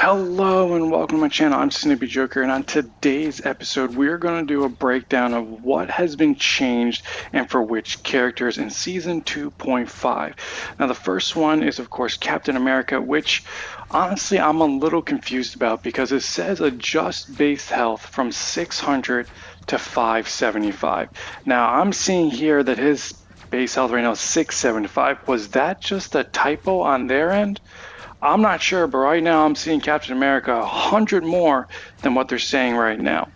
Hello and welcome to my channel. I'm Snippy Joker, and on today's episode we're going to do a breakdown of what has been changed and for which characters in Season 2.5. Now the first one is of course Captain America, which honestly I'm a little confused about because it says adjust base health from 600 to 575. Now I'm seeing here that his base health right now is 675. Was that just a typo on their end? I'm not sure, but right now I'm seeing Captain America 100 more than what they're saying right now.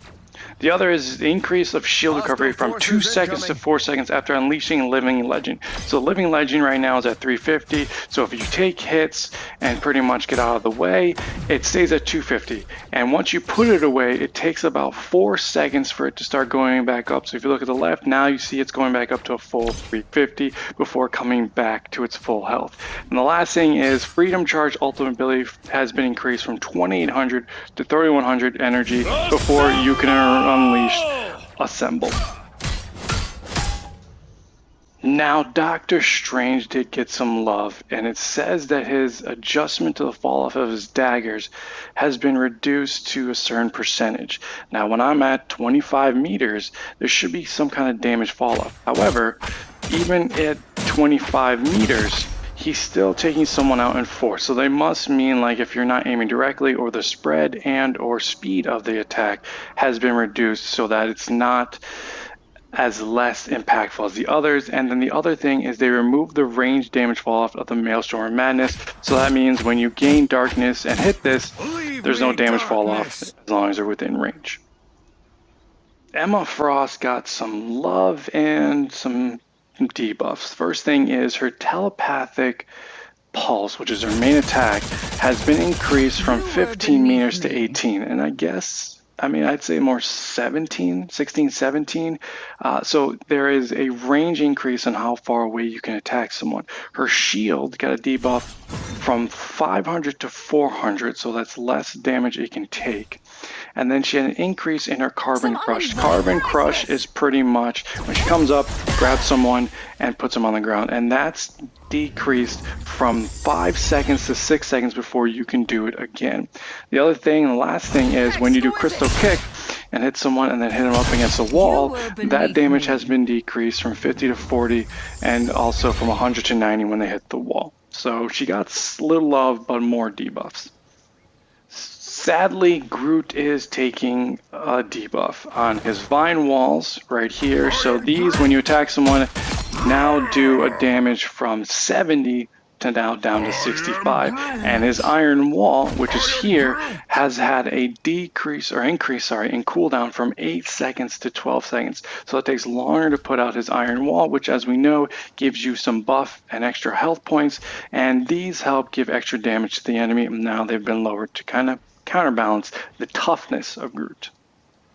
The other is the increase of shield recovery from 2 seconds to 4 seconds after unleashing Living Legend. So Living Legend right now is at 350, so if you take hits and pretty much get out of the way, it stays at 250. And once you put it away, it takes about 4 seconds for it to start going back up. So if you look at the left, now you see it's going back up to a full 350 before coming back to its full health. And the last thing is Freedom Charge ultimate ability has been increased from 2800 to 3100 energy before you can unleash Assemble. Now Doctor Strange did get some love, and it says that his adjustment to the fall off of his daggers has been reduced to a certain percentage. Now when I'm at 25 meters, there should be some kind of damage fall off. However, even at 25 meters, he's still taking someone out in force. So they must mean like if you're not aiming directly, or the spread and or speed of the attack has been reduced so that it's not as less impactful as the others. And then the other thing is they remove the range damage fall off of the Maelstrom of Madness. So that means when you gain darkness and hit this, there's no damage fall off as long as they're within range. Emma Frost got some love and some debuffs. First thing is her telepathic pulse, which is her main attack, has been increased from 15 meters to 18, and I'd say more 16, 17. So there is a range increase on how far away you can attack someone. Her shield got a debuff from 500 to 400, so that's less damage it can take. And then she had an increase in her Carbon Crush. Carbon Crush is pretty much when she comes up, grabs someone, and puts them on the ground. And that's decreased from 5 seconds to 6 seconds before you can do it again. The other thing, and the last thing, is when you do Crystal Kick and hit someone and then hit them up against a wall, that damage has been decreased from 50 to 40 and also from 100 to 90 when they hit the wall. So she got little love but more debuffs. Sadly, Groot is taking a debuff on his Vine Walls right here. So these, when you attack someone, now do a damage from 70 to now down to 65. And his Iron Wall, which is here, has had a increase in cooldown from 8 seconds to 12 seconds. So it takes longer to put out his Iron Wall, which, as we know, gives you some buff and extra health points. And these help give extra damage to the enemy. Now they've been lowered to kind of counterbalance the toughness of Groot.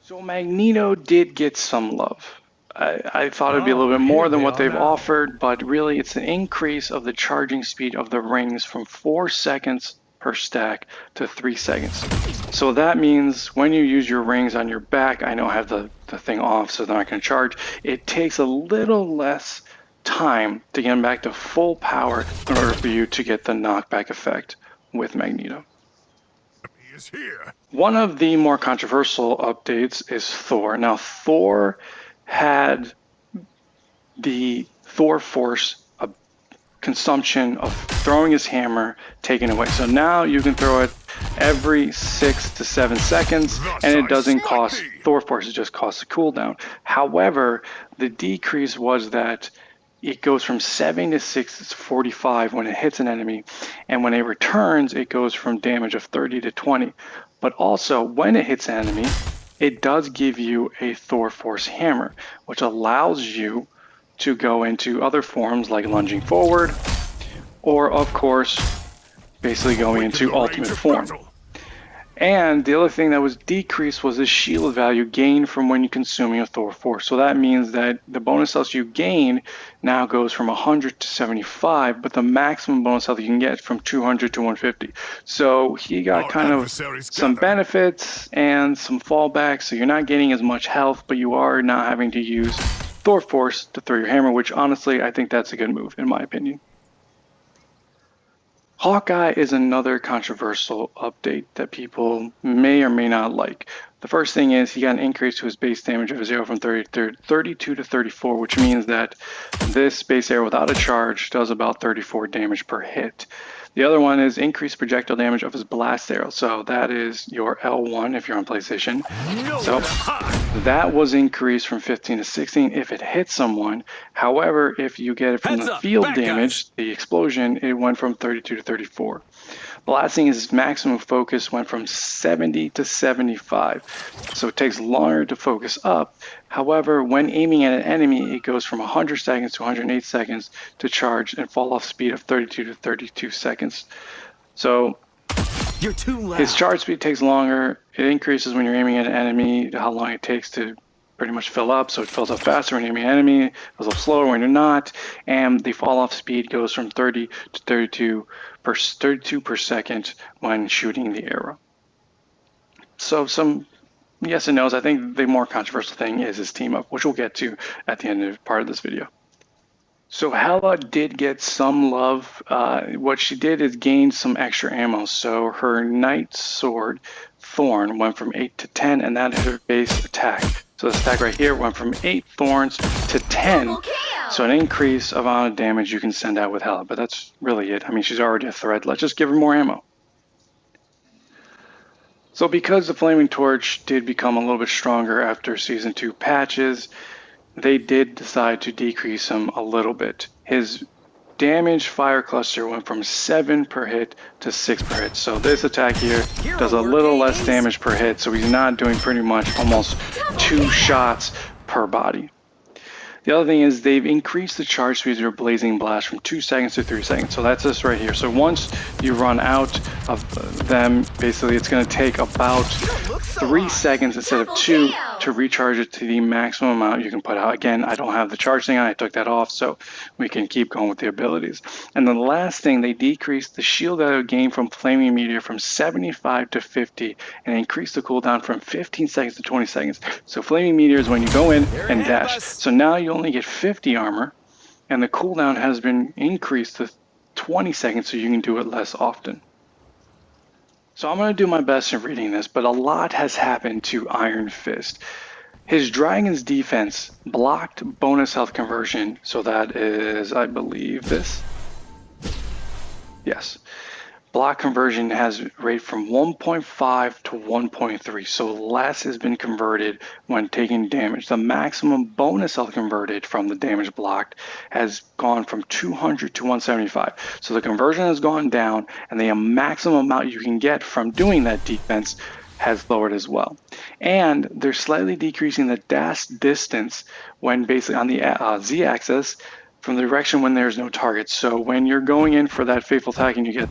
So Magneto did get some love. I thought it'd be a little bit more than what they've offered, but really it's an increase of the charging speed of the rings from 4 seconds per stack to 3 seconds. So that means when you use your rings on your back, I know I have the thing off so they're not going to charge, it takes a little less time to get them back to full power in order for you to get the knockback effect with Magneto. Here. One of the more controversial updates is Thor. Now, Thor had the Thor Force consumption of throwing his hammer taken away. So now you can throw it every 6 to 7 seconds, and it doesn't cost Thor Force, it just costs a cooldown. However, the decrease was that it goes from 7 to 45 when it hits an enemy, and when it returns, it goes from damage of 30 to 20. But also, when it hits an enemy, it does give you a Thor Force Hammer, which allows you to go into other forms like lunging forward, or of course, basically going into ultimate form. And the other thing that was decreased was the shield value gained from when you're consuming a Thor Force. So that means that the bonus health you gain now goes from 100 to 75, but the maximum bonus health you can get from 200 to 150. So he got kind of some benefits and some fallbacks. So you're not getting as much health, but you are not having to use Thor Force to throw your hammer, which honestly, I think that's a good move in my opinion. Hawkeye is another controversial update that people may or may not like. The first thing is he got an increase to his base damage of 0 from 32 to 34, which means that this base arrow without a charge does about 34 damage per hit. The other one is increased projectile damage of his blast arrow. So that is your L1 if you're on PlayStation. So that was increased from 15 to 16 if it hits someone. However, if you get it from the field damage, the explosion, it went from 32 to 34. Blasting is maximum focus went from 70 to 75, so it takes longer to focus up. However, when aiming at an enemy, it goes from 100 seconds to 108 seconds to charge and fall off speed of 32 to 32 seconds. So you're too loud. His charge speed takes longer. It increases when you're aiming at an enemy, how long it takes to pretty much fill up, so it fills up faster when you're aiming at an enemy, it goes up slower when you're not, and the fall off speed goes from 30 to 32 per second when shooting the arrow. So some yes and no's. I think the more controversial thing is his team up, which we'll get to at the end of part of this video. So Hela did get some love. What she did is gain some extra ammo. So her Knight Sword Thorn went from 8 to 10, and that is her base attack. So the stack right here went from 8 thorns to 10. So an increase of amount of damage you can send out with Hela, but that's really it. I mean, she's already a threat. Let's just give her more ammo. So because the Flaming Torch did become a little bit stronger after Season 2 patches, they did decide to decrease him a little bit. His damage fire cluster went from 7 per hit to 6 per hit. So this attack here does a little less damage per hit, so he's not doing pretty much almost 2 shots per body. The other thing is they've increased the charge speed of your Blazing Blast from 2 seconds to 3 seconds. So that's this right here. So once you run out of them, basically it's going to take about 3 seconds instead of 2 to recharge it to the maximum amount you can put out. Again, I don't have the charge thing on. I took that off so we can keep going with the abilities. And then the last thing, they decreased the shield that it would gain from Flaming Meteor from 75 to 50 and increased the cooldown from 15 seconds to 20 seconds. So Flaming Meteor is when you go in and dash. So now you only get 50 armor, and the cooldown has been increased to 20 seconds so you can do it less often. So I'm going to do my best in reading this, but a lot has happened to Iron Fist. His Dragon's Defense blocked bonus health conversion, so that is, I believe, this. Yes. Block conversion has rate from 1.5 to 1.3, so less has been converted when taking damage. The maximum bonus health converted from the damage blocked has gone from 200 to 175. So the conversion has gone down, and the maximum amount you can get from doing that defense has lowered as well. And they're slightly decreasing the dash distance when basically on the Z-axis from the direction when there's no target. So when you're going in for that fateful attack and you get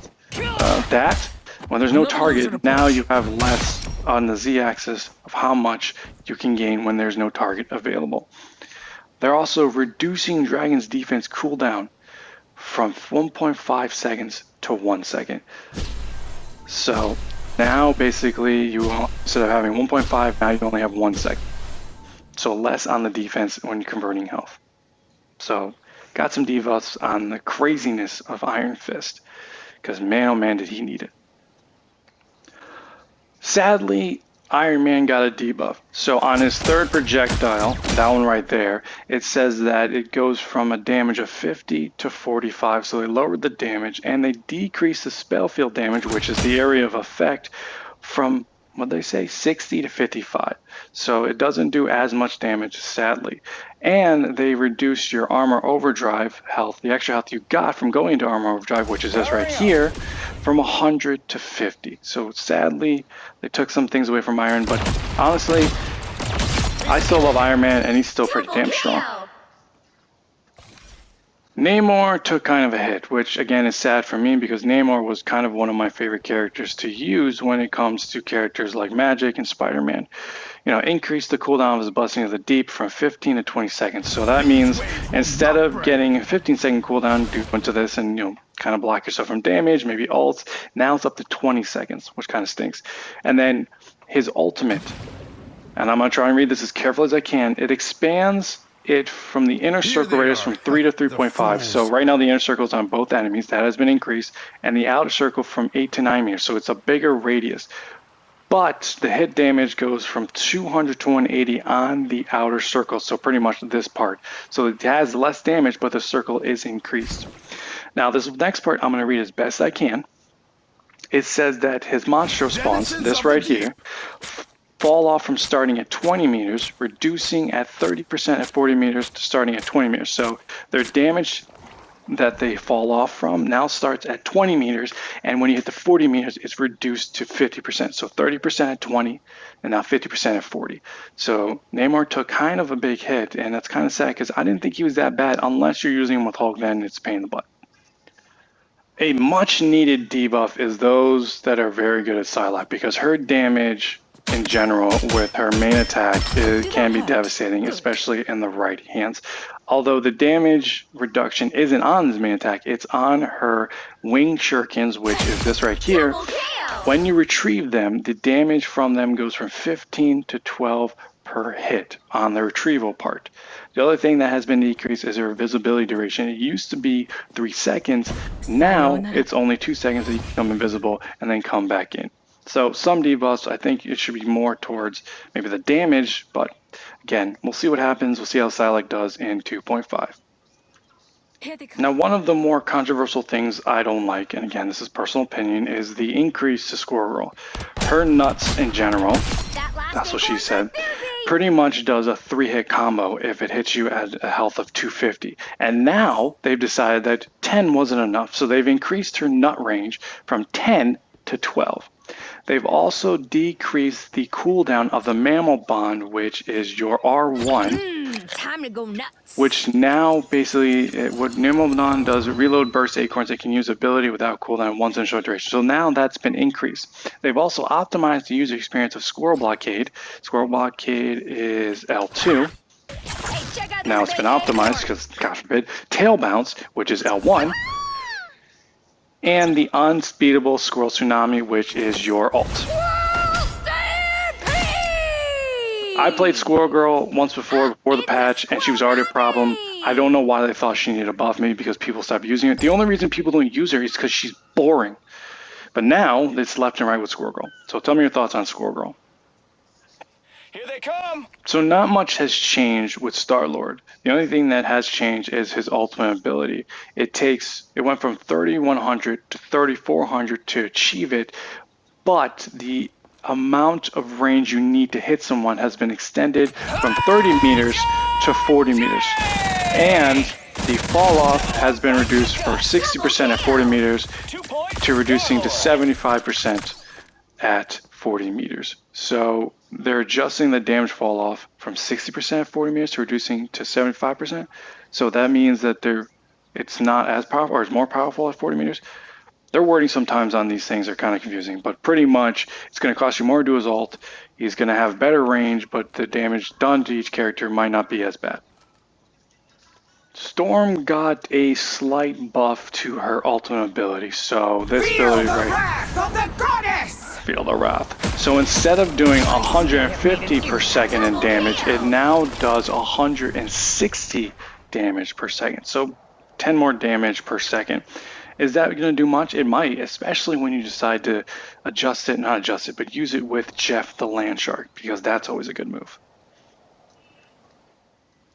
that, when there's no target, now you have less on the Z-axis of how much you can gain when there's no target available. They're also reducing Dragon's defense cooldown from 1.5 seconds to 1 second. So now basically you, instead of having 1.5, now you only have 1 second. So less on the defense when converting health. So got some debuffs on the craziness of Iron Fist, because man oh man did he need it. Sadly, Iron Man got a debuff. So on his third projectile, that one right there, it says that it goes from a damage of 50 to 45, so they lowered the damage, and they decreased the spell field damage, which is the area of effect, from, what they say, 60 to 55. So it doesn't do as much damage, sadly. And they reduced your armor overdrive health, the extra health you got from going into armor overdrive, which is this right here, from 100 to 50. So sadly, they took some things away from Iron, but honestly, I still love Iron Man, and he's still pretty damn strong. Namor took kind of a hit, which again is sad for me because Namor was kind of one of my favorite characters to use when it comes to characters like Magic and Spider-Man. You know, increased the cooldown of his Blessing of the Deep from 15 to 20 seconds. So that means instead of getting a 15-second cooldown, do into this and, you know, kind of block yourself from damage, maybe ults. Now it's up to 20 seconds, which kind of stinks. And then his ultimate, and I'm going to try and read this as careful as I can, it expands it from the inner circle radius from 3 to 3.5. So right now the inner circle is on both enemies. That has been increased. And the outer circle from 8 to 9 meters. So it's a bigger radius. But the hit damage goes from 200 to 180 on the outer circle. So pretty much this part. So it has less damage, but the circle is increased. Now this next part I'm going to read as best I can. It says that his monstro spawns, this right here, fall off from starting at 20 meters, reducing at 30% at 40 meters to starting at 20 meters. So their damage that they fall off from now starts at 20 meters, and when you hit the 40 meters, it's reduced to 50%. So 30% at 20, and now 50% at 40. So Namor took kind of a big hit, and that's kind of sad because I didn't think he was that bad unless you're using him with Hulk, then it's a pain in the butt. A much needed debuff is those that are very good at Psylocke, because her damage in general with her main attack can be devastating, especially in the right hands. Although the damage reduction isn't on his main attack, it's on her wing shurikens, which is this right here. When you retrieve them, the damage from them goes from 15 to 12 per hit on the retrieval part. The other thing that has been decreased is her invisibility duration. It used to be 3 seconds. Now it's only 2 seconds that you become invisible and then come back in. So some debuffs, I think it should be more towards maybe the damage, but again, we'll see what happens. We'll see how Psylocke does in 2.5. Now, one of the more controversial things I don't like, and again, this is personal opinion, is the increase to Squirrel Girl. Her nuts in general, that's what she said, pretty much does a 3-hit combo if it hits you at a health of 250. And now they've decided that 10 wasn't enough, so they've increased her nut range from 10 to 12. They've also decreased the cooldown of the mammal bond, which is your R1. Time to go nuts. Which now basically, what mammal bond does, reload burst acorns. It can use ability without cooldown once in a short duration. So now that's been increased. They've also optimized the user experience of Squirrel Blockade. Squirrel Blockade is L2. Now it's been optimized because, God forbid, Tail Bounce, which is L1. And the unspeedable Squirrel Tsunami, which is your ult. I played Squirrel Girl once before the patch, and she was already a problem. I don't know why they thought she needed a buff, maybe because people stopped using it. The only reason people don't use her is because she's boring. But now, it's left and right with Squirrel Girl. So tell me your thoughts on Squirrel Girl. Here they come! So not much has changed with Star-Lord. The only thing that has changed is his ultimate ability. It went from 3100 to 3400 to achieve it, but the amount of range you need to hit someone has been extended from 30 meters to 40 meters. And the fall off has been reduced from 60% at 40 meters to reducing to 75% at 40 meters. So they're adjusting the damage fall off from 60% at 40 meters to reducing to 75%. So that means that it's not as powerful, or it's more powerful at 40 meters. Their wording sometimes on these things are kind of confusing, but pretty much it's going to cost you more to do his ult. He's going to have better range, but the damage done to each character might not be as bad. Storm got a slight buff to her ultimate ability, so this ability right here. Wrath of the goddess! Feel the wrath. So instead of doing 150 per second in damage, it now does 160 damage per second. So 10 more damage per second. Is that going to do much? It might, especially when you decide to not adjust it, but use it with Jeff the Land Shark, because that's always a good move.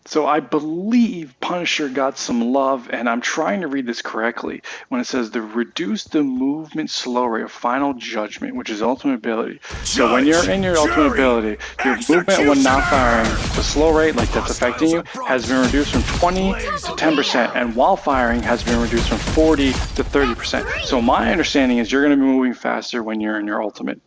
So I believe Punisher got some love, and I'm trying to read this correctly when it says reduce the movement slow rate of Final Judgment, which is ultimate ability. So when you're in your ultimate ability, your movement when not firing, the slow rate, like that's affecting you, has been reduced from 20 to 10%, and while firing has been reduced from 40 to 30%. So my understanding is you're going to be moving faster when you're in your ultimate.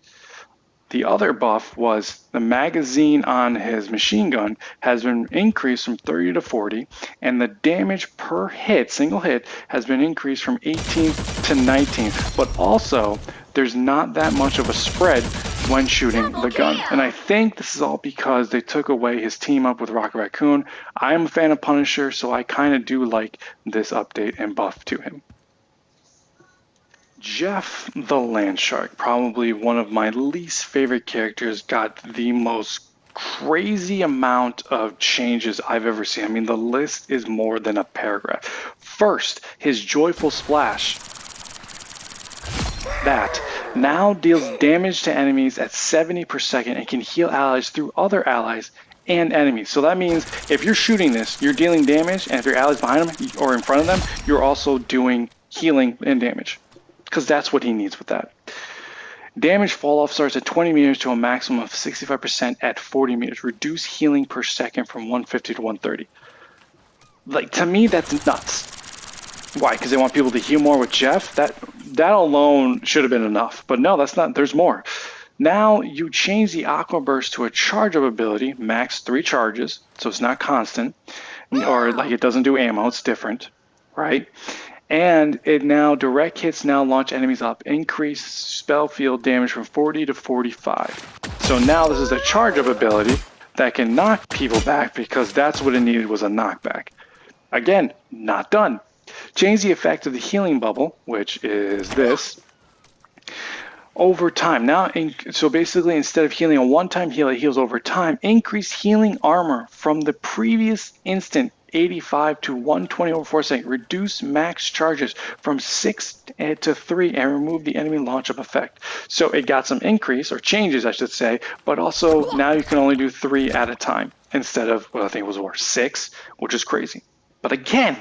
The other buff was the magazine on his machine gun has been increased from 30 to 40, and the damage per hit, single hit, has been increased from 18 to 19. But also, there's not that much of a spread when shooting the gun. And I think this is all because they took away his team up with Rocket Raccoon. I am a fan of Punisher, so I kind of do like this update and buff to him. Jeff the Land Shark, probably one of my least favorite characters, got the most crazy amount of changes I've ever seen. I mean, the list is more than a paragraph. First, his Joyful Splash. That now deals damage to enemies at 70 per second and can heal allies through other allies and enemies. So that means if you're shooting this, you're dealing damage, and if your allies behind them or in front of them, you're also doing healing and damage. Because that's what he needs with that. Damage fall off starts at 20 meters to a maximum of 65% at 40 meters. Reduce healing per second from 150 to 130. Like, to me, that's nuts. Why? Because they want people to heal more with Jeff? That alone should have been enough. But no, that's not. There's more. Now you change the Aqua Burst to a charge up ability, max 3 charges, so it's not constant, or like it doesn't do ammo. It's different, right? And it now direct hits now launch enemies up, increase spell field damage from 40 to 45. So now this is a charge up ability that can knock people back because that's what it needed, was a knockback. Again, not done. Change the effect of the healing bubble, which is this, over time. Now, so basically, instead of healing a one-time heal, it heals over time. Increase healing armor from the previous instant, 85 to 120 over 4 seconds. Reduce max charges from 6 to 3 and remove the enemy launch up effect. So it got some increase, or changes, I should say, but also now you can only do 3 at a time instead of, well, I think it was 6, which is crazy. But again,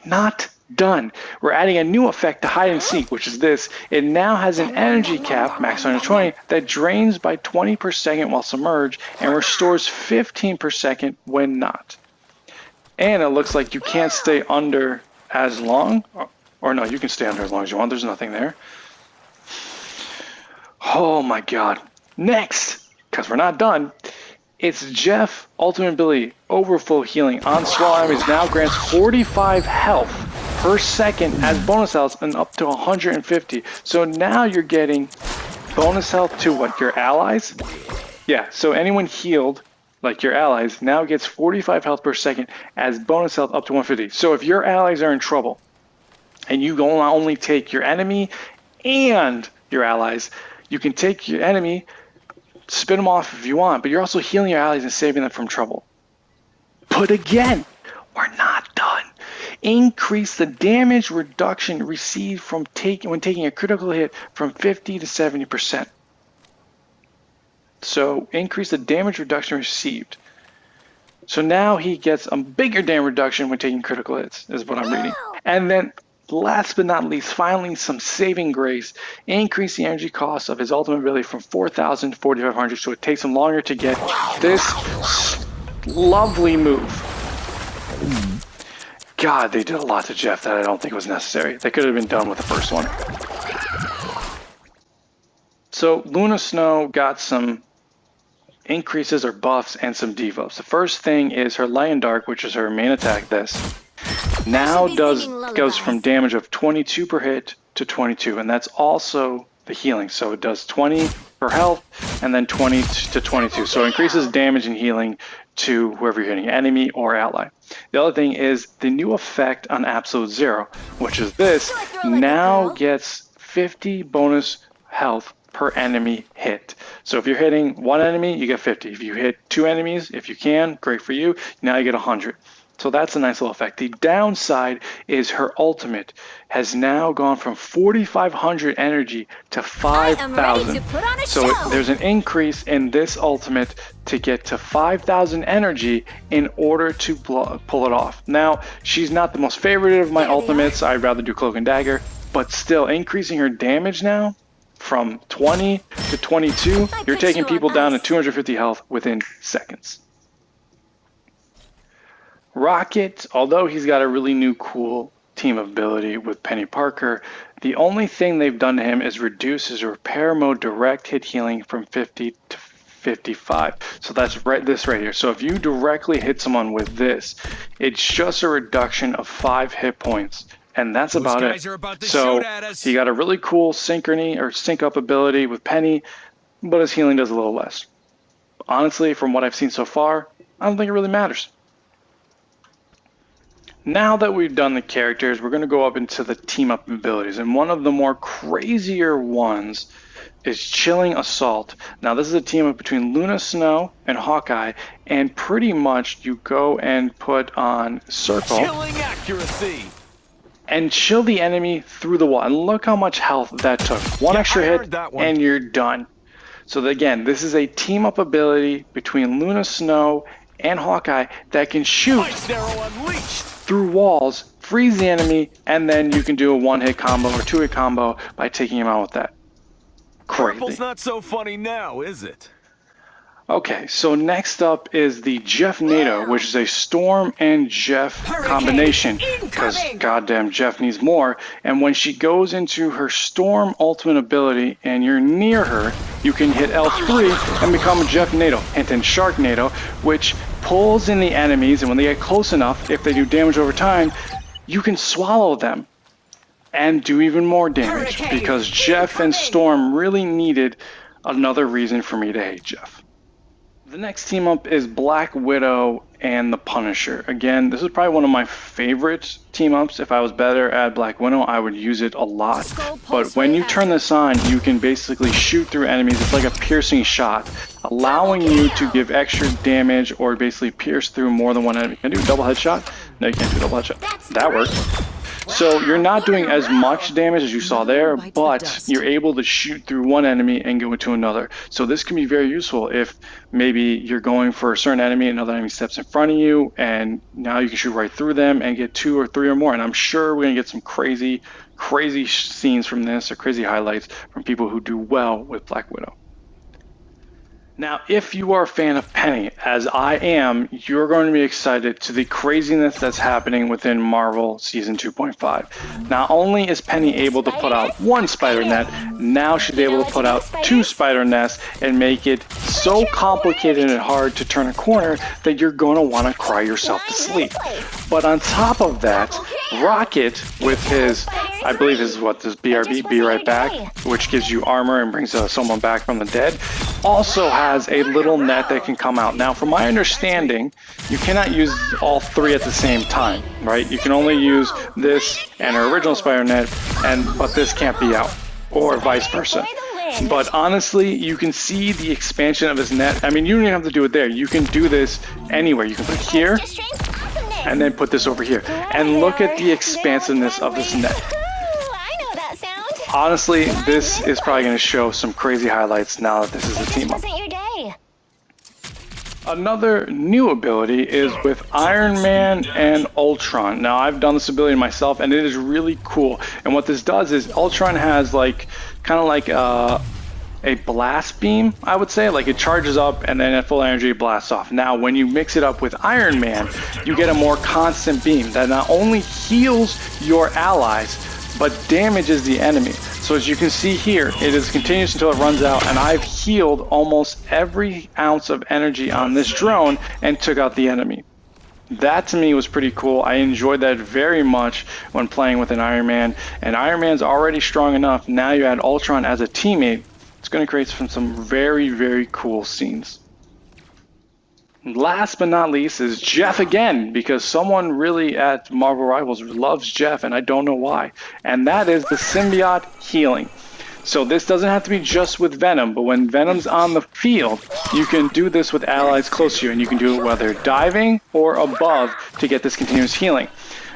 not done. We're adding a new effect to hide and seek, which is this. It now has an energy cap, max 120, that drains by 20 per second while submerged and restores 15 per second when not. And it looks like you can't stay under as long, or no, you can stay under as long as you want. There's nothing there. Oh my god. Next, because we're not done, it's Jeff Ultimate Ability, Overflow Healing. On swell enemies now grants 45 health per second as bonus health and up to 150. So now you're getting bonus health to what, your allies? Yeah, so anyone healed, like your allies, now gets 45 health per second as bonus health up to 150. So if your allies are in trouble and you only take your enemy and your allies, you can take your enemy, spin them off if you want, but you're also healing your allies and saving them from trouble. But again, we're not done. Increase the damage reduction received from when taking a critical hit from 50 to 70%. So increase the damage reduction received. So now he gets a bigger damage reduction when taking critical hits, is what I'm reading. And then last but not least, finally some saving grace. Increase the energy cost of his ultimate ability from 4,000 to 4,500, so it takes him longer to get this lovely move. God, they did a lot to Jeff that I don't think was necessary. They could have been done with the first one. So Luna Snow got some increases or buffs and some debuffs. The first thing is her Light and Dark, which is her main attack, this. Now goes from damage of 22 per hit to 22, and that's also the healing. So it does 20 per health and then 20 to 22. So it increases damage and healing to whoever you're hitting, enemy or ally. The other thing is the new effect on Absolute Zero, which is this, now gets 50 bonus health per enemy hit. So if you're hitting one enemy, you get 50. If you hit 2 enemies, if you can, great for you, now you get 100. So that's a nice little effect. The downside is her ultimate has now gone from 4,500 energy to 5,000. So there's an increase in this ultimate to get to 5,000 energy in order to pull it off. Now, she's not the most favorite of my ultimates. I'd rather do Cloak and Dagger, but still increasing her damage now from 20 to 22, you're taking people down to 250 health within seconds. Rocket, although he's got a really new cool team ability with Penny Parker, the only thing they've done to him is reduce his repair mode direct hit healing from 50 to 55. So that's this right here. So if you directly hit someone with this, it's just a reduction of 5 hit points. And that's about it. So he got a really cool synchrony or sync up ability with Penny, but his healing does a little less. Honestly, from what I've seen so far, I don't think it really matters. Now that we've done the characters, we're going to go up into the team up abilities. And one of the more crazier ones is Chilling Assault. Now this is a team up between Luna Snow and Hawkeye, and pretty much you go and put on Circle. Chilling accuracy. And chill the enemy through the wall. And look how much health that took. One extra hit and you're done. So again, this is a team up ability between Luna Snow and Hawkeye that can shoot through walls, freeze the enemy, and then you can do a one-hit combo or two-hit combo by taking him out with that. Crazy. Purple's not so funny now, is it? Okay, so next up is the Jeff NATO, which is a Storm and Jeff combination, because goddamn Jeff needs more. And when she goes into her Storm ultimate ability and you're near her, you can hit L3 and become a Jeff NATO, hint and Shark NATO, which pulls in the enemies, and when they get close enough, if they do damage over time, you can swallow them and do even more damage, because Jeff and Storm really needed another reason for me to hate Jeff. The next team up is Black Widow and the Punisher. Again, this is probably one of my favorite team ups. If I was better at Black Widow, I would use it a lot. But when you turn this on, you can basically shoot through enemies. It's like a piercing shot, allowing you to give extra damage or basically pierce through more than one enemy. Can I do a double headshot? No, you can't do a double headshot. That worked. So you're not doing as much damage as you saw there, but you're able to shoot through one enemy and go into another. So this can be very useful if maybe you're going for a certain enemy, another enemy steps in front of you, and now you can shoot right through them and get 2 or 3 or more. And I'm sure we're going to get some crazy scenes from this, or crazy highlights from people who do well with Black Widow. Now, if you are a fan of Penny, as I am, you're going to be excited to the craziness that's happening within Marvel Season 2.5. Not only is Penny able to put out one spider net, now she's able to put out 2 spider nests and make it so complicated and hard to turn a corner that you're going to want to cry yourself to sleep. But on top of that, Rocket with his, I believe this BRB, Be Right Back, which gives you armor and brings someone back from the dead, also has a little net that can come out. Now, from my understanding, you cannot use all 3 at the same time, right? You can only use this and her original spider net, but this can't be out, or vice versa. But honestly, you can see the expansion of his net. I mean, you don't even have to do it there. You can do this anywhere. You can put it here, and then put this over here. And look at the expansiveness of this net. Honestly, this is probably going to show some crazy highlights now that this is a team up. Another new ability is with Iron Man and Ultron. Now, I've done this ability myself, and it is really cool. And what this does is Ultron has kind of like a blast beam, I would say. Like, it charges up and then at full energy it blasts off. Now, when you mix it up with Iron Man, you get a more constant beam that not only heals your allies, but damages the enemy. So as you can see here, it is continuous until it runs out, and I've healed almost every ounce of energy on this drone and took out the enemy. That to me was pretty cool. I enjoyed that very much when playing with an Iron Man, and Iron Man's already strong enough. Now you add Ultron as a teammate, it's going to create some very, very cool scenes. Last but not least is Jeff again, because someone really at Marvel Rivals loves Jeff, and I don't know why. And that is the symbiote healing. So this doesn't have to be just with Venom, but when Venom's on the field, you can do this with allies close to you, and you can do it whether diving or above to get this continuous healing.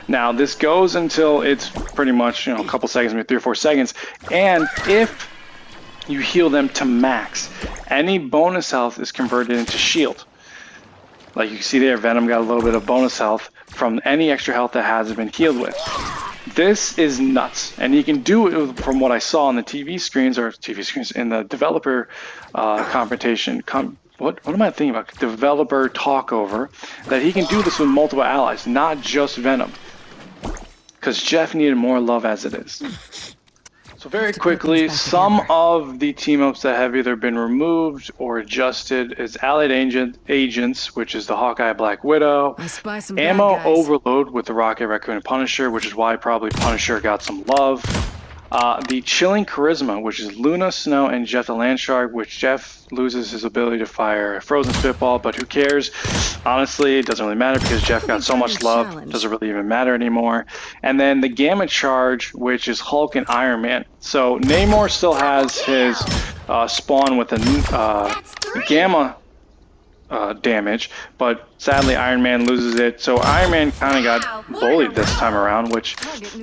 Now this goes until it's pretty much a couple seconds, maybe 3 or 4 seconds, and if you heal them to max, any bonus health is converted into shield. Like you can see there, Venom got a little bit of bonus health from any extra health that hasn't been healed with. This is nuts, and you can do it from what I saw on the TV screens in the developer confrontation. What am I thinking about? Developer talkover, that he can do this with multiple allies, not just Venom, because Jeff needed more love as it is. So very quickly, some of the team-ups that have either been removed or adjusted is Allied Agents, which is the Hawkeye Black Widow, Ammo Overload with the Rocket, Raccoon, and Punisher, which is why probably Punisher got some love. The Chilling Charisma, which is Luna, Snow, and Jeff the Landshark, which Jeff loses his ability to fire a Frozen Spitball, but who cares? Honestly, it doesn't really matter because Jeff got so much love, doesn't really even matter anymore. And then the Gamma Charge, which is Hulk and Iron Man. So Namor still has his spawn with a Gamma damage, but sadly Iron Man loses it. So Iron Man kind of got bullied this time around, which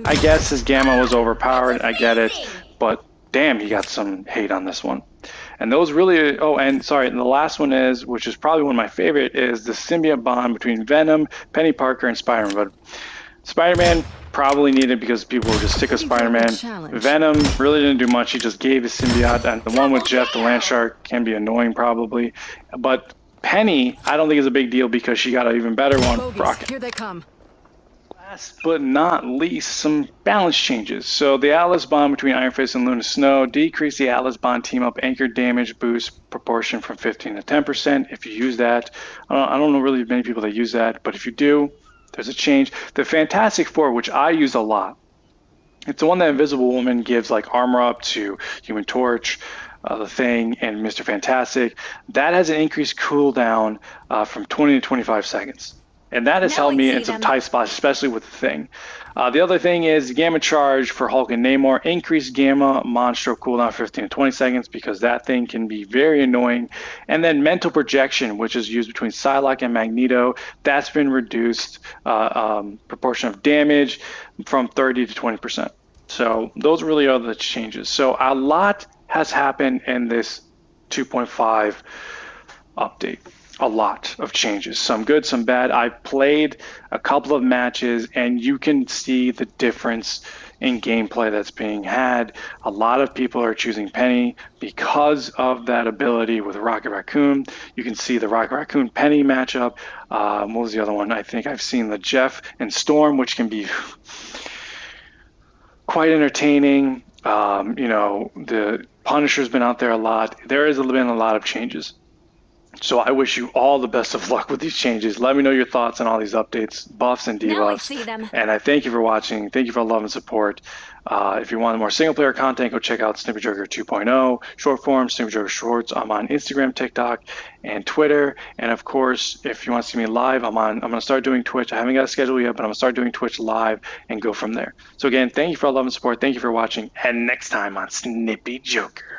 I guess his Gamma was overpowered. I get it, but damn, he got some hate on this one. And those really, oh, and sorry, and the last one is, which is probably one of my favorite, is the symbiote bond between Venom, Penny Parker, and Spider-Man. But Spider-Man probably needed because people were just sick of Spider-Man. Venom really didn't do much. He just gave his symbiote, and the one with Jeff the Landshark can be annoying probably. But Penny, I don't think is a big deal because she got an even better one. Rocket. Here they come. Last but not least, some balance changes. So the Atlas bond between Iron Fist and Luna Snow decreased the Atlas bond team up anchor damage boost proportion from 15 to 10%. If you use that, I don't know really many people that use that, but if you do, there's a change. The Fantastic Four, which I use a lot, it's the one that Invisible Woman gives like armor up to Human Torch, the Thing, and Mr. Fantastic. That has an increased cooldown from 20 to 25 seconds. And that has helped me in some tight spots, especially with the Thing. The other thing is the Gamma Charge for Hulk and Namor. Increased Gamma Monstro cooldown 15 to 20 seconds because that thing can be very annoying. And then Mental Projection, which is used between Psylocke and Magneto. That's been reduced proportion of damage from 30 to 20%. So those really are the changes. So a lot has happened in this 2.5 update. A lot of changes, some good, some bad. I played a couple of matches and you can see the difference in gameplay that's being had. A lot of people are choosing Penny because of that ability with Rocket Raccoon. You can see the Rocket Raccoon Penny matchup. What was the other one? I think I've seen the Jeff and Storm, which can be quite entertaining. The Punisher's been out there a lot. There has been a lot of changes. So I wish you all the best of luck with these changes. Let me know your thoughts on all these updates, buffs and debuffs. And I thank you for watching. Thank you for love and support. If you want more single-player content, go check out Snippy Joker 2.0, short form, Snippy Joker Shorts. I'm on Instagram, TikTok, and Twitter. And of course, if you want to see me live, I'm going to start doing Twitch. I haven't got a schedule yet, but I'm going to start doing Twitch live and go from there. So again, thank you for all love and support. Thank you for watching. And next time on Snippy Joker.